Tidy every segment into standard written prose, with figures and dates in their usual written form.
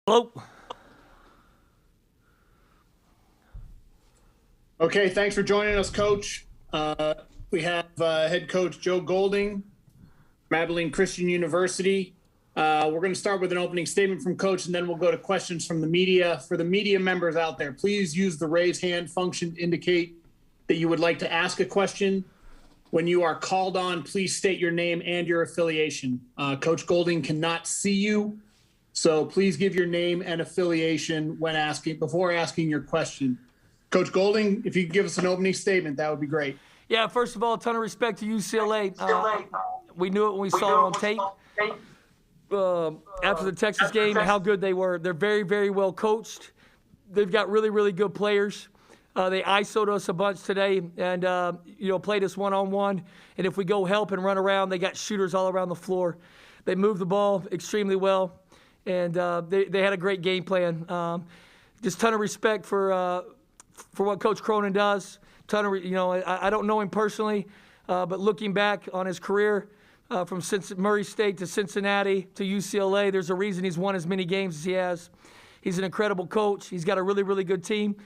Hello. Okay, thanks for joining us, Coach. We have head coach Joe Golding from Abilene Christian University. We're going to start with an opening statement from Coach, and then we'll go to questions from the media. For the media members out there, please use the raise hand function to indicate that you would like to ask a question. When you are called on, please state your name and your affiliation. Coach Golding cannot see you, so please give your name and affiliation before asking your question. Coach Golding, if you could give us an opening statement, that would be great. Yeah, first of all, a ton of respect to UCLA. We knew it when we saw it on tape after the Texas game, how good they were. They're very, very well coached. They've got really, really good players. They ISO'd us a bunch today and, played us one-on-one. And if we go help and run around, they got shooters all around the floor. They moved the ball extremely well, and they had a great game plan. Just ton of respect for what Coach Cronin does. I don't know him personally, but looking back on his career from Murray State to Cincinnati to UCLA, there's a reason he's won as many games as he has. He's an incredible coach. He's got a really, really good team,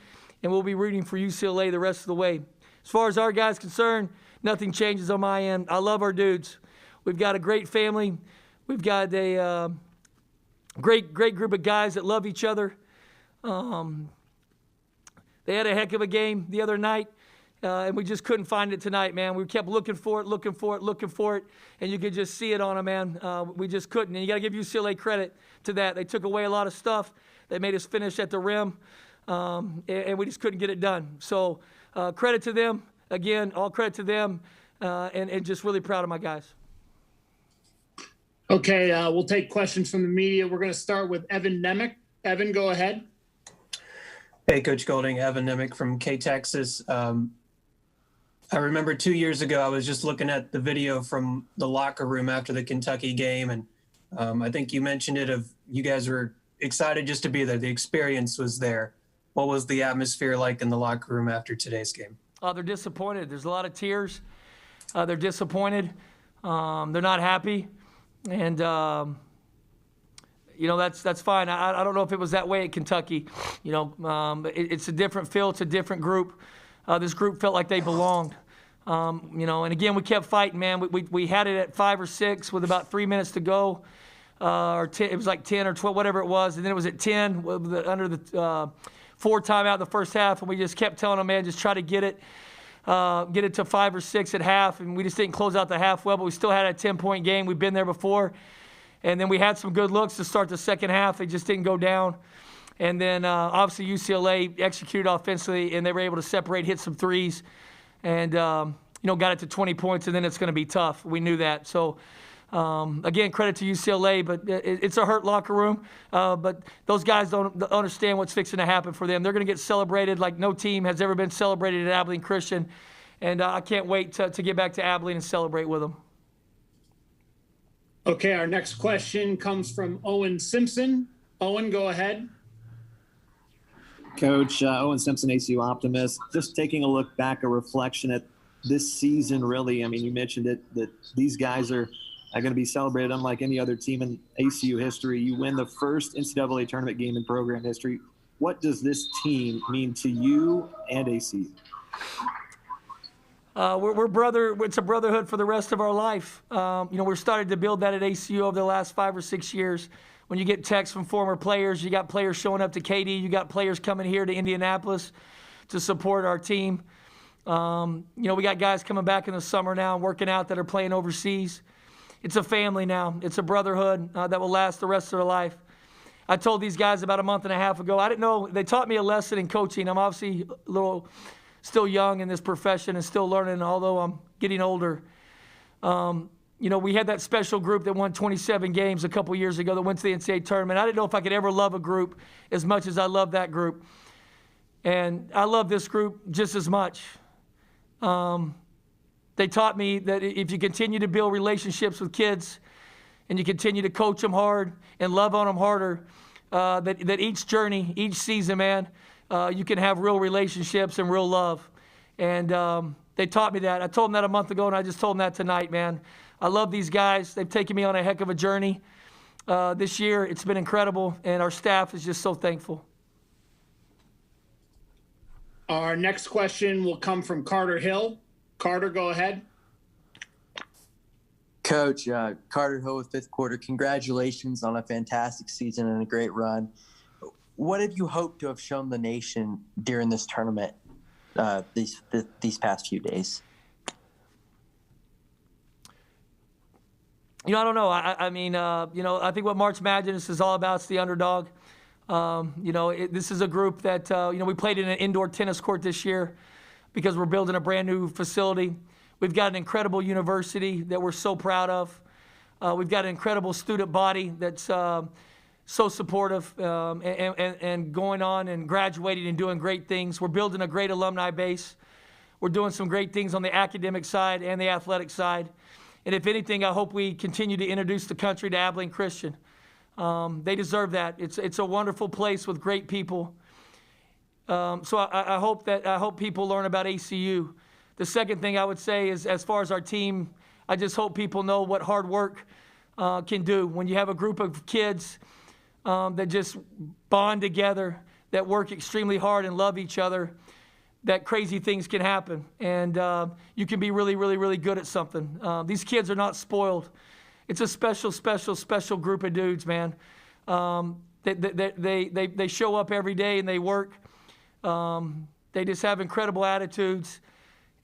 and we'll be rooting for UCLA the rest of the way. As far as our guys concerned, nothing changes on my end. I love our dudes. We've got a great family. We've got a great group of guys that love each other. They had a heck of a game the other night, and we just couldn't find it tonight, man. We kept looking for it, and you could just see it on them, man. We just couldn't, and you got to give UCLA credit to that. They took away a lot of stuff. They made us finish at the rim, and we just couldn't get it done. So credit to them. Again, all credit to them, and just really proud of my guys. Okay, we'll take questions from the media. We're going to start with Evan Nemick. Evan, go ahead. Hey, Coach Golding, Evan Nemick from K-Texas. I remember 2 years ago, I was just looking at the video from the locker room after the Kentucky game, and I think you mentioned it of you guys were excited just to be there. The experience was there. What was the atmosphere like in the locker room after today's game? They're disappointed. There's a lot of tears. They're disappointed. They're not happy. And, that's fine. I don't know if it was that way at Kentucky. It's a different feel. It's a different group. This group felt like they belonged. And again, we kept fighting, man. We had it at 5 or 6 with about 3 minutes to go. Or 10, it was like 10 or 12, whatever it was. And then it was at 10 under the 4 timeout in the first half. And we just kept telling them, man, just try to get it to 5 or 6 at half. And we just didn't close out the half well, but we still had a 10-point game. We've been there before. And then we had some good looks to start the second half. They just didn't go down. And then obviously UCLA executed offensively, and they were able to separate, hit some threes, and got it to 20 points. And then it's going to be tough. We knew that. So again, credit to UCLA, but it's a hurt locker room. But those guys don't understand what's fixing to happen for them. They're going to get celebrated like no team has ever been celebrated at Abilene Christian, and I can't wait to get back to Abilene and celebrate with them. Okay, our next question comes from Owen Simpson. Owen, go ahead. Coach, Owen Simpson, ACU Optimist. Just taking a look back, a reflection at this season, really. I mean, you mentioned it, that these guys are going to be celebrated unlike any other team in ACU history. You win the first NCAA tournament game in program history. What does this team mean to you and ACU? We're brother. It's a brotherhood for the rest of our life. We're starting to build that at ACU over the last 5 or 6 years. When you get texts from former players, you got players showing up to KD, you got players coming here to Indianapolis to support our team. We got guys coming back in the summer now and working out that are playing overseas. It's a family now. It's a brotherhood that will last the rest of their life. I told these guys about a month and a half ago, I didn't know, they taught me a lesson in coaching. I'm obviously a little still young in this profession and still learning, although I'm getting older. We had that special group that won 27 games a couple years ago that went to the NCAA tournament. I didn't know if I could ever love a group as much as I love that group. And I love this group just as much. They taught me that if you continue to build relationships with kids and you continue to coach them hard and love on them harder, that each journey, each season, man, you can have real relationships and real love. And they taught me that. I told them that a month ago, and I just told them that tonight, man. I love these guys. They've taken me on a heck of a journey. this year. It's been incredible, and our staff is just so thankful. Our next question will come from Carter Hill. Carter, go ahead. Coach, Carter Hill with fifth quarter. Congratulations on a fantastic season and a great run. What have you hoped to have shown the nation during this tournament these past few days? I don't know. I mean, I think what March Madness is all about is the underdog. This is a group that, we played in an indoor tennis court this year because we're building a brand new facility. We've got an incredible university that we're so proud of. We've got an incredible student body that's so supportive and going on and graduating and doing great things. We're building a great alumni base. We're doing some great things on the academic side and the athletic side. And if anything, I hope we continue to introduce the country to Abilene Christian. They deserve that. It's a wonderful place with great people. So I hope people learn about ACU. The second thing I would say is, as far as our team, I just hope people know what hard work can do. When you have a group of kids that just bond together, that work extremely hard and love each other, that crazy things can happen. And you can be really, really, really good at something. These kids are not spoiled. It's a special, special, special group of dudes, man. They show up every day and they work. They just have incredible attitudes.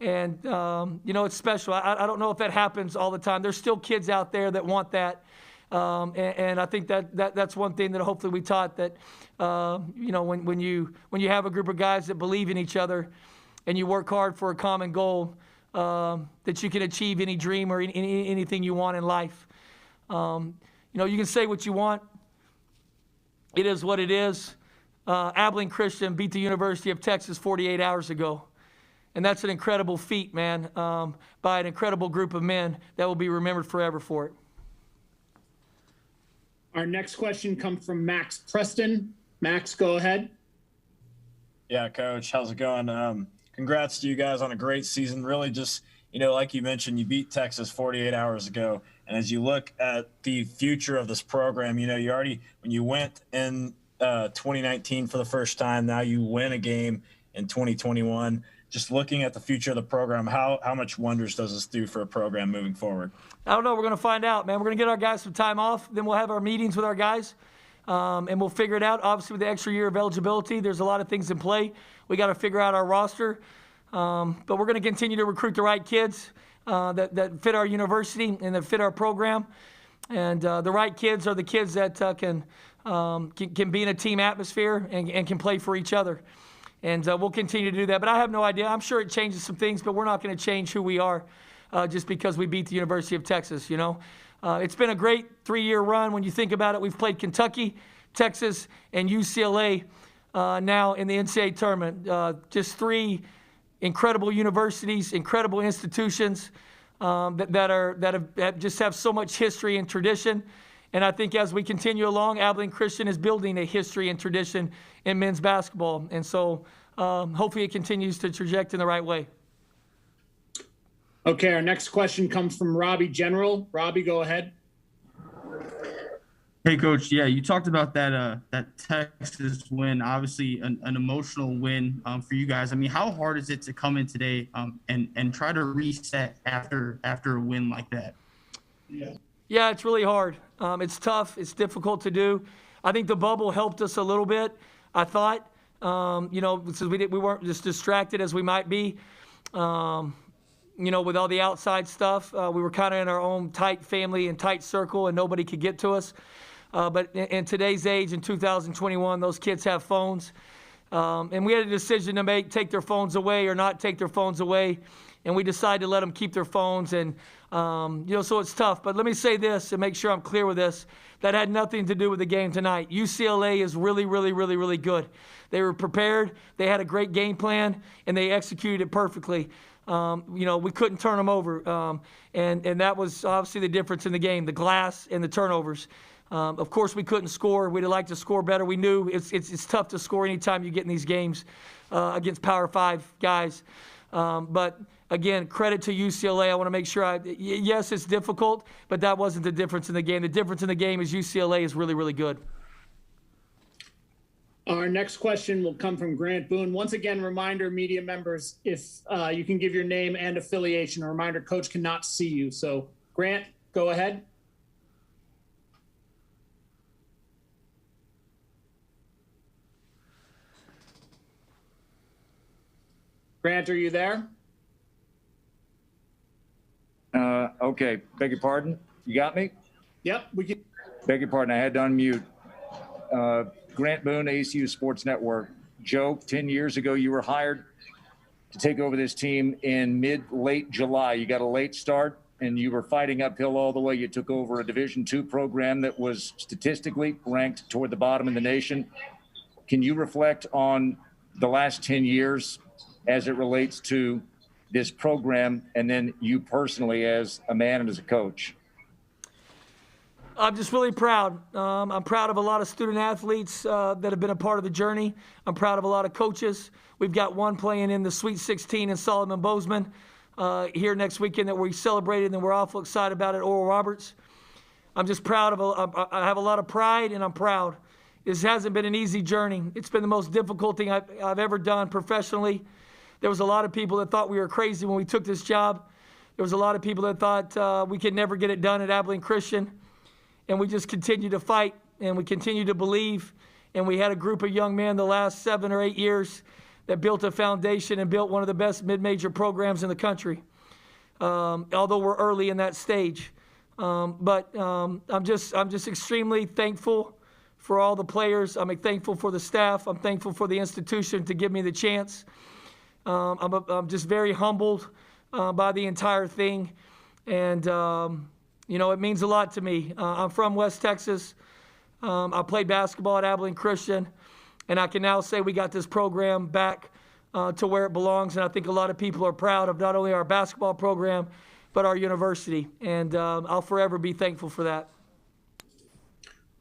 And, it's special. I don't know if that happens all the time. There's still kids out there that want that. And I think that's one thing that hopefully we taught, that, when you have a group of guys that believe in each other and you work hard for a common goal, that you can achieve any dream or anything you want in life. You can say what you want. It is what it is. Abilene Christian beat the University of Texas 48 hours ago. And that's an incredible feat, man, by an incredible group of men that will be remembered forever for it. Our next question comes from Max Preston. Max, go ahead. Yeah, Coach, how's it going? Congrats to you guys on a great season. Really just, like you mentioned, you beat Texas 48 hours ago. And as you look at the future of this program, you already, when you went in 2019 for the first time, now you win a game in 2021. Just looking at the future of the program, how much wonders does this do for a program moving forward? I don't know. We're going to find out, man. We're going to get our guys some time off. Then we'll have our meetings with our guys, and we'll figure it out. Obviously, with the extra year of eligibility, there's a lot of things in play. We got to figure out our roster. But we're going to continue to recruit the right kids that fit our university and that fit our program. And the right kids are the kids that can be in a team atmosphere and can play for each other. And we'll continue to do that. But I have no idea. I'm sure it changes some things, but we're not going to change who we are just because we beat the University of Texas, It's been a great 3-year run when you think about it. We've played Kentucky, Texas, and UCLA now in the NCAA tournament. Just 3 incredible universities, incredible institutions that have so much history and tradition. And I think as we continue along, Abilene Christian is building a history and tradition in men's basketball. And so hopefully it continues to traject in the right way. Okay, our next question comes from Robbie General. Robbie, go ahead. Hey, Coach. Yeah, you talked about that Texas win, obviously an emotional win for you guys. I mean, how hard is it to come in today and try to reset after a win like that? Yeah, it's really hard. It's tough. It's difficult to do. I think the bubble helped us a little bit, I thought, because we weren't just distracted as we might be, with all the outside stuff. We were kind of in our own tight family and tight circle, and nobody could get to us. But in today's age, in 2021, those kids have phones. And we had a decision to make, take their phones away or not take their phones away. And we decided to let them keep their phones. And, so it's tough. But let me say this and make sure I'm clear with this. That had nothing to do with the game tonight. UCLA is really, really, really, really good. They were prepared. They had a great game plan, and they executed it perfectly. We couldn't turn them over. And that was obviously the difference in the game, the glass and the turnovers. Of course, we couldn't score. We'd have liked to score better. We knew it's tough to score anytime you get in these games against Power 5 guys. But again, credit to UCLA. I want to make sure yes, it's difficult, but that wasn't the difference in the game. The difference in the game is UCLA is really, really good. Our next question will come from Grant Boone. Once again, reminder, media members, if you can give your name and affiliation. A reminder, Coach cannot see you. So, Grant, go ahead. Grant, are you there? Okay. Beg your pardon? You got me? Yep, we can. Beg your pardon. I had to unmute. Grant Boone, ACU Sports Network. Joe, 10 years ago, you were hired to take over this team in late July. You got a late start, and you were fighting uphill all the way. You took over a Division II program that was statistically ranked toward the bottom in the nation. Can you reflect on the last 10 years as it relates to this program, and then you personally as a man and as a coach? I'm just really proud. I'm proud of a lot of student athletes that have been a part of the journey. I'm proud of a lot of coaches. We've got one playing in the Sweet 16 in Solomon Bozeman here next weekend that we celebrated, and we're awful excited about it, Oral Roberts. I'm just proud of I have a lot of pride, and I'm proud. This hasn't been an easy journey. It's been the most difficult thing I've ever done professionally. There was a lot of people that thought we were crazy when we took this job. There was a lot of people that thought we could never get it done at Abilene Christian. And we just continue to fight, and we continue to believe. And we had a group of young men the last 7 or 8 years that built a foundation and built one of the best mid-major programs in the country, although we're early in that stage. But I'm just extremely thankful for all the players. I'm thankful for the staff. I'm thankful for the institution to give me the chance. I'm just very humbled by the entire thing. And you know, it means a lot to me. I'm from West Texas. I played basketball at Abilene Christian, and I can now say we got this program back to where it belongs. And I think a lot of people are proud of not only our basketball program, but our university. And I'll forever be thankful for that.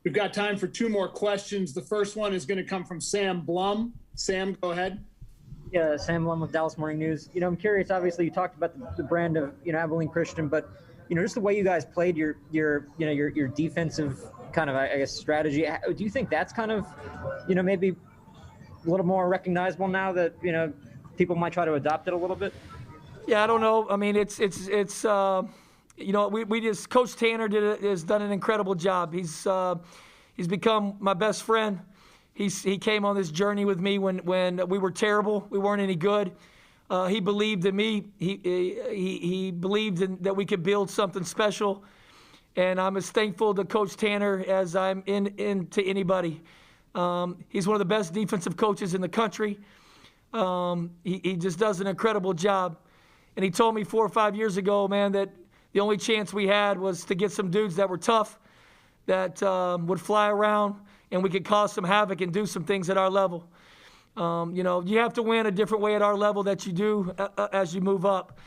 We've got time for 2 more questions. The first one is going to come from Sam Blum. Sam, go ahead. Yeah, Sam Blum with Dallas Morning News. You know, I'm curious. Obviously, you talked about the brand of Abilene Christian, but just the way you guys played your defensive kind of, I guess, strategy. Do you think that's kind of, maybe a little more recognizable now that people might try to adopt it a little bit? Yeah, I don't know. I mean, it's we just Coach Tanner has done an incredible job. He's become my best friend. He came on this journey with me when we were terrible. We weren't any good. He believed in me. He believed that we could build something special. And I'm as thankful to Coach Tanner as I'm to anybody. He's one of the best defensive coaches in the country. He just does an incredible job. And he told me 4 or 5 years ago, man, that the only chance we had was to get some dudes that were tough, that would fly around, and we could cause some havoc and do some things at our level. You have to win a different way at our level that you do as you move up.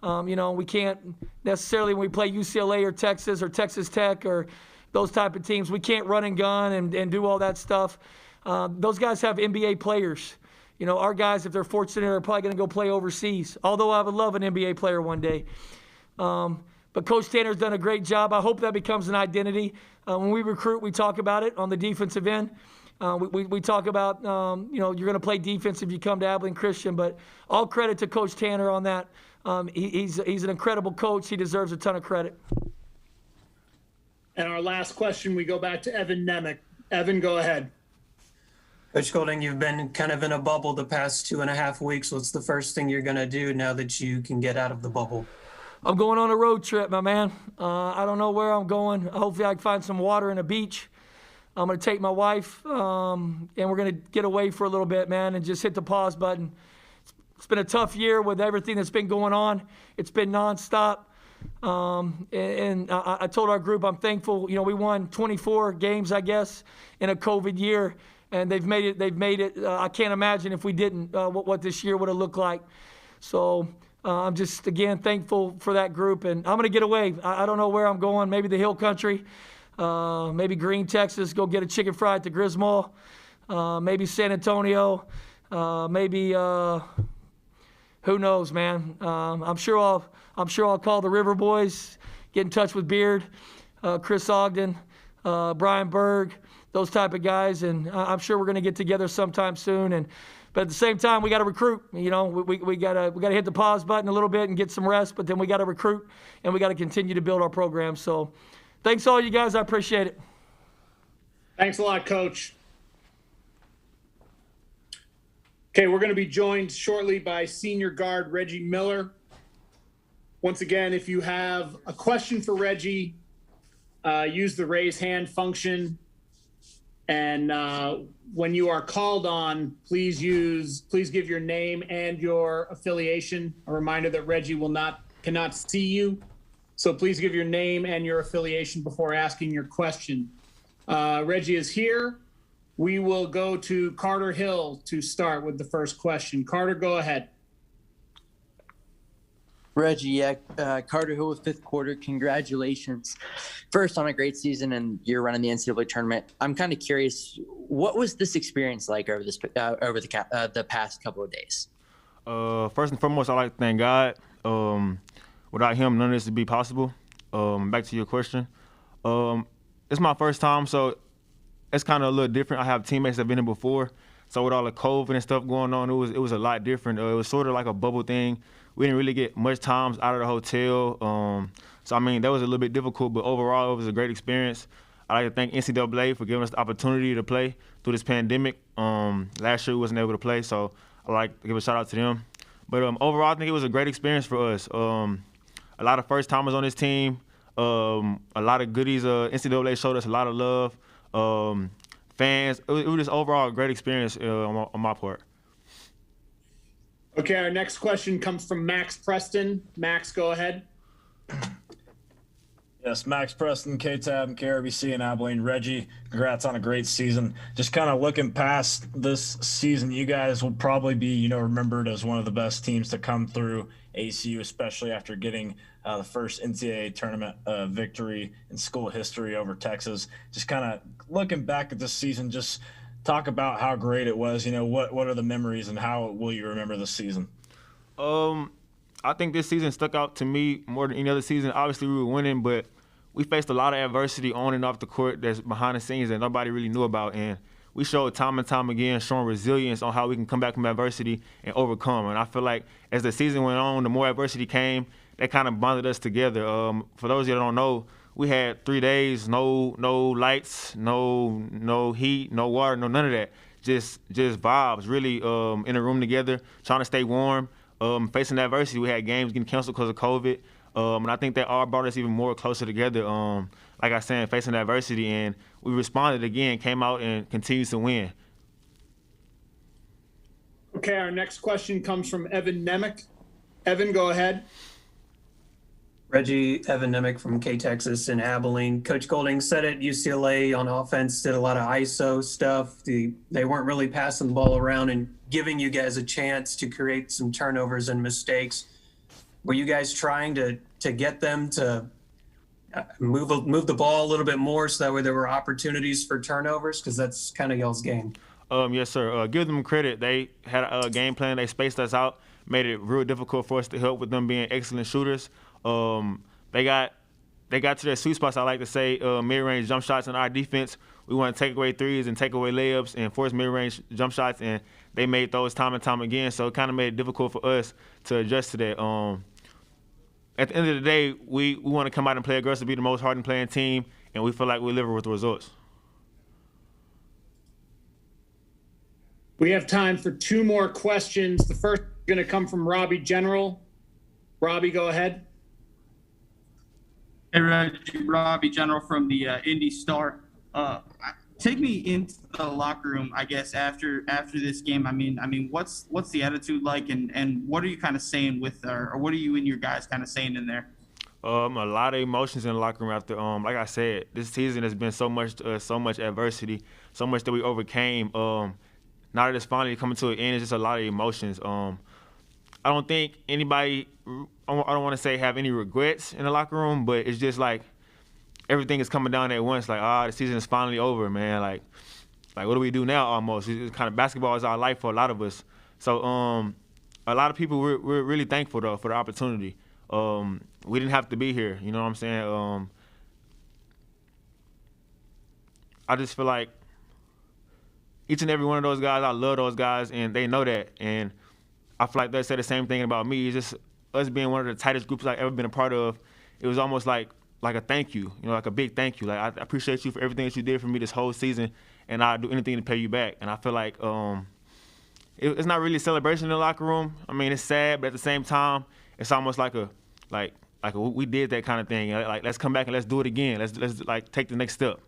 We can't necessarily, when we play UCLA or Texas Tech or those type of teams, we can't run and gun and do all that stuff. Those guys have NBA players. Our guys, if they're fortunate, are probably going to go play overseas, although I would love an NBA player one day. But Coach Tanner's done a great job. I hope that becomes an identity. When we recruit, we talk about it on the defensive end. We talk about, you're going to play defense if you come to Abilene Christian, but all credit to Coach Tanner on that. He's an incredible coach. He deserves a ton of credit. And our last question, we go back to Evan Nemec. Evan, go ahead. Coach Golding, you've been kind of in a bubble the past 2.5 weeks. What's the first thing you're going to do now that you can get out of the bubble? I'm going on a road trip, my man. I don't know where I'm going. Hopefully I can find some water and a beach. I'm going to take my wife, and we're going to get away for a little bit, man, and just hit the pause button. It's been a tough year with everything that's been going on. It's been nonstop. And I told our group I'm thankful. We won 24 games, I guess, in a COVID year, and they've made it. I can't imagine if we didn't, what this year would have looked like. So I'm just, again, thankful for that group. And I'm going to get away. I don't know where I'm going, maybe the hill country. Maybe Green, Texas, go get a chicken fry at the Griswold. Maybe San Antonio. Maybe who knows, man? I'm sure I'll call the River Boys, get in touch with Beard, Chris Ogden, Brian Berg, those type of guys, and I'm sure we're going to get together sometime soon. But at the same time, we got to recruit. You know, we got to hit the pause button a little bit and get some rest. But then we got to recruit, and we got to continue to build our program. So, thanks all you guys. I appreciate it. Thanks a lot, Coach. Okay, we're going to be joined shortly by senior guard Reggie Miller. Once again, if you have a question for Reggie, use the raise hand function. And when you are called on, please give your name and your affiliation. A reminder that Reggie cannot see you. So please give your name and your affiliation before asking your question. Reggie is here. We will go to Carter Hill to start with the first question. Carter, go ahead. Reggie, Carter Hill with fifth quarter. Congratulations. First on a great season and your run in the NCAA tournament. I'm kind of curious, what was this experience like over the past couple of days? First and foremost, I'd like to thank God. Without him, none of this would be possible. Back to your question. It's my first time, so it's kind of a little different. I have teammates that have been here before. So with all the COVID and stuff going on, it was a lot different. It was sort of like a bubble thing. We didn't really get much times out of the hotel. So, I mean, that was a little bit difficult, but overall it was a great experience. I'd like to thank NCAA for giving us the opportunity to play through this pandemic. Last year we wasn't able to play, so I'd like to give a shout out to them. But overall, I think it was a great experience for us. A lot of first-timers on this team, a lot of goodies. NCAA showed us a lot of love. Fans, it was just overall a great experience on my part. Okay, our next question comes from Max Preston. Max, go ahead. Yes, Max Preston, KTAB, KRBC, and Abilene. Reggie, congrats on a great season. Just kind of looking past this season, you guys will probably be, remembered as one of the best teams to come through ACU, especially after getting the first NCAA tournament victory in school history over Texas. Just kind of looking back at this season, just talk about how great it was. What are the memories and how will you remember this season? I think this season stuck out to me more than any other season. Obviously, we were winning, but we faced a lot of adversity on and off the court that's behind the scenes that nobody really knew about. And we showed time and time again showing resilience on how we can come back from adversity and overcome. And I feel like as the season went on, the more adversity came, that kind of bonded us together. For those of you that don't know, we had 3 days, no lights, no heat, no water, none of that. Just vibes, really in a room together, trying to stay warm. Facing adversity, we had games getting canceled because of COVID. And I think that all brought us even more closer together. Like I said, facing adversity, and we responded again, came out and continued to win. Okay, our next question comes from Evan Nemick. Evan, go ahead. Reggie, Evan Nemick from K-Texas in Abilene. Coach Golding said at UCLA on offense, did a lot of ISO stuff. They weren't really passing the ball around and giving you guys a chance to create some turnovers and mistakes. Were you guys trying to get them to move the ball a little bit more so that way there were opportunities for turnovers? Because that's kind of y'all's game. Yes, sir. Give them credit. They had a game plan. They spaced us out, made it real difficult for us to help with them being excellent shooters. They got to their sweet spots, I like to say, mid-range jump shots in our defense. We want to take away threes and take away layups and force mid-range jump shots, and they made those time and time again. So it kind of made it difficult for us to adjust to that. At the end of the day, we want to come out and play aggressive, be the most hardened playing team, and we feel like we deliver with the results. We have time for 2 more questions. The first is going to come from Robbie General. Robbie, go ahead. Hey, Reggie, Robbie General from the Indy Star. Take me into the locker room, I guess, after this game. I mean, what's the attitude like, and what are you kind of saying or what are you and your guys kind of saying in there? A lot of emotions in the locker room after, like I said, this season has been so much adversity, so much that we overcame. Now that it's finally coming to an end, it's just a lot of emotions. I don't think anybody, I don't want to say have any regrets in the locker room, but it's just like everything is coming down at once. Like, the season is finally over, man. Like what do we do now almost? It's kind of basketball is our life for a lot of us. So a a lot of people we're really thankful though for the opportunity. We didn't have to be here. You know what I'm saying? I just feel like each and every one of those guys, I love those guys, and they know that. And I feel like they say the same thing about me. It's just us being one of the tightest groups I've ever been a part of. It was almost like a thank you, like a big thank you. Like, I appreciate you for everything that you did for me this whole season, and I'll do anything to pay you back. And I feel like it's not really a celebration in the locker room. I mean, it's sad, but at the same time, it's almost like we did that kind of thing. Like, let's come back and let's do it again. Let's like take the next step.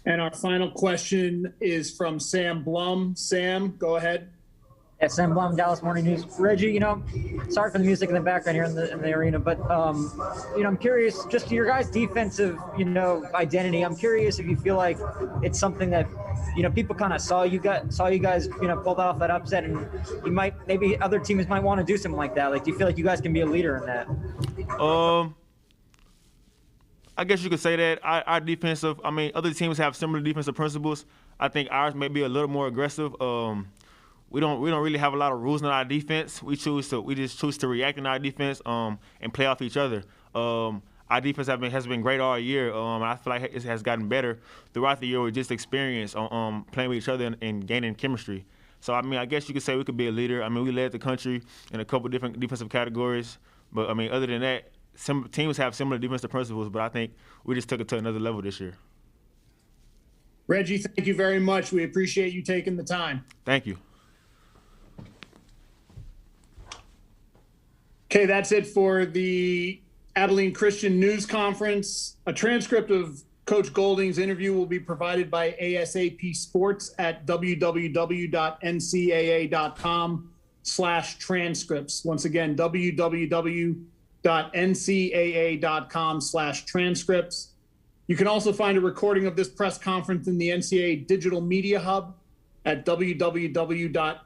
And our final question is from Sam Blum. Sam, go ahead. Yeah, Sam Blum, Dallas Morning News. Reggie, sorry for the music in the background here in the arena, but I'm curious, just your guys' defensive, identity. I'm curious if you feel like it's something that, people kind of saw you guys, pulled off that upset, and maybe other teams might want to do something like that. Like, do you feel like you guys can be a leader in that? I guess you could say that our defensive. I mean, other teams have similar defensive principles. I think ours may be a little more aggressive. We don't really have a lot of rules in our defense. We just choose to react in our defense and play off each other. Our defense has been great all year. I feel like it has gotten better throughout the year with just experience on playing with each other and gaining chemistry. So I mean, I guess you could say we could be a leader. I mean, we led the country in a couple different defensive categories. But I mean, other than that, some teams have similar defensive principles, but I think we just took it to another level this year. Reggie, thank you very much. We appreciate you taking the time. Thank you. Okay, that's it for the Abilene Christian News Conference. A transcript of Coach Golding's interview will be provided by ASAP Sports at www.ncaa.com/transcripts. Once again, www.ncaa.com/transcripts. You can also find a recording of this press conference in the NCAA Digital Media Hub at www.ncaa.com.